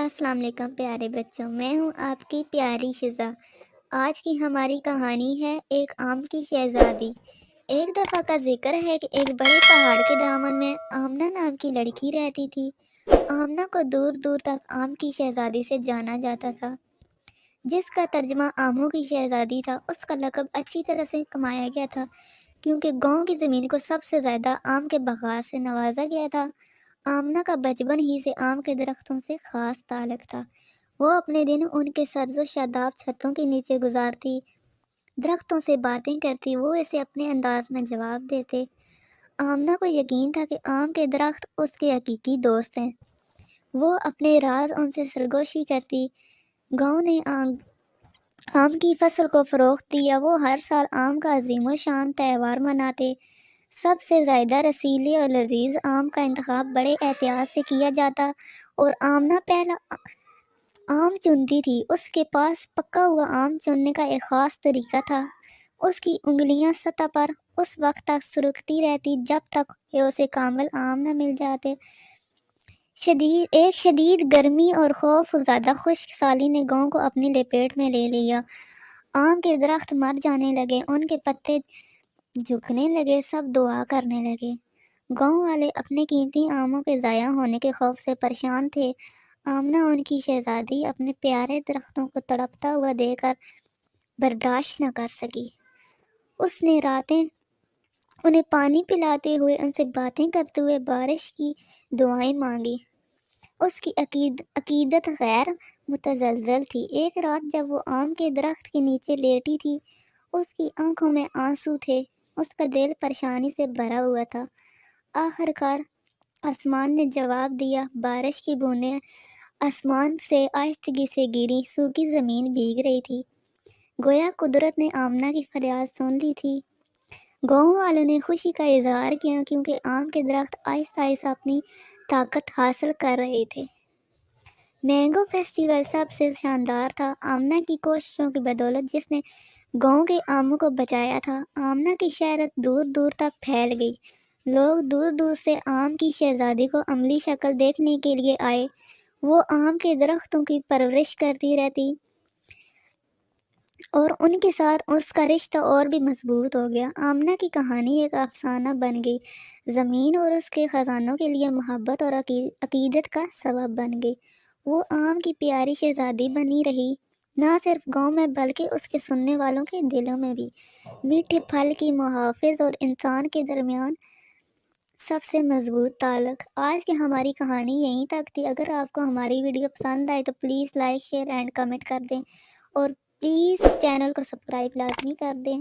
السلام علیکم پیارے بچوں، میں ہوں آپ کی پیاری شزا۔ آج کی ہماری کہانی ہے ایک آم کی شہزادی۔ ایک دفعہ کا ذکر ہے کہ ایک بڑے پہاڑ کے دامن میں آمنہ نام کی لڑکی رہتی تھی۔ آمنہ کو دور دور تک آم کی شہزادی سے جانا جاتا تھا، جس کا ترجمہ آموں کی شہزادی تھا۔ اس کا لقب اچھی طرح سے کمایا گیا تھا، کیونکہ گاؤں کی زمین کو سب سے زیادہ آم کے باغات سے نوازا گیا تھا۔ آمنہ کا بچپن ہی سے آم کے درختوں سے خاص تعلق تھا۔ وہ اپنے دن ان کے سرز و شاداب چھتوں کے نیچے گزارتی، درختوں سے باتیں کرتی، وہ اسے اپنے انداز میں جواب دیتے۔ آمنہ کو یقین تھا کہ آم کے درخت اس کے حقیقی دوست ہیں۔ وہ اپنے راز ان سے سرگوشی کرتی۔ گاؤں نے آم کی فصل کو فروخت دیا۔ وہ ہر سال آم کا عظیم و شان تہوار مناتے۔ سب سے زیادہ رسیلے اور لذیذ آم کا انتخاب بڑے احتیاط سے کیا جاتا اور آمنہ پہلا آم چنتی تھی۔ اس کے پاس پکا ہوا آم چننے کا ایک خاص طریقہ تھا۔ اس کی انگلیاں سطح پر اس وقت تک سرختی رہتی جب تک کہ اسے کامل آم نہ مل جاتے۔ ایک شدید گرمی اور خوف زدہ خشک سالی نے گاؤں کو اپنی لپیٹ میں لے لیا۔ آم کے درخت مر جانے لگے، ان کے پتے جھکنے لگے، سب دعا کرنے لگے۔ گاؤں والے اپنے قیمتی آموں کے ضائع ہونے کے خوف سے پریشان تھے۔ آمنہ ان کی شہزادی اپنے پیارے درختوں کو تڑپتا ہوا دیکھ کر برداشت نہ کر سکی۔ اس نے راتیں انہیں پانی پلاتے ہوئے، ان سے باتیں کرتے ہوئے بارش کی دعائیں مانگی۔ اس کی عقیدت غیر متزلزل تھی۔ ایک رات جب وہ آم کے درخت کے نیچے لیٹی تھی، اس کی آنکھوں میں آنسو تھے، اس کا دل پریشانی سے بھرا ہوا تھا۔ آخر کار آسمان نے جواب دیا۔ بارش کی بوندیں آسمان سے آہستگی سے گریں، سوکھی زمین بھیگ رہی تھی، گویا قدرت نے آمنہ کی فریاد سن لی تھی۔ گاؤں والوں نے خوشی کا اظہار کیا، کیونکہ آم کے درخت آہستہ آہستہ اپنی طاقت حاصل کر رہے تھے۔ مینگو فیسٹیول سب سے شاندار تھا۔ آمنہ کی کوششوں کی بدولت، جس نے گاؤں کے آموں کو بچایا تھا۔ آمنہ کی شہرت دور دور تک پھیل گئی۔ لوگ دور دور سے آم کی شہزادی کو عملی شکل دیکھنے کے لیے آئے۔ وہ آم کے درختوں کی پرورش کرتی رہتی اور ان کے ساتھ اس کا رشتہ اور بھی مضبوط ہو گیا۔ آمنہ کی کہانی ایک افسانہ بن گئی، زمین اور اس کے خزانوں کے لیے محبت اور عقیدت کا سبب بن گئی۔ وہ آم کی پیاری شہزادی بنی رہی، نہ صرف گاؤں میں بلکہ اس کے سننے والوں کے دلوں میں بھی۔ میٹھے پھل کی محافظ اور انسان کے درمیان سب سے مضبوط تعلق۔ آج کی ہماری کہانی یہیں تک تھی۔ اگر آپ کو ہماری ویڈیو پسند آئے تو please like, share and comment کر دیں، اور پلیز چینل کو سبسکرائب لازمی کر دیں۔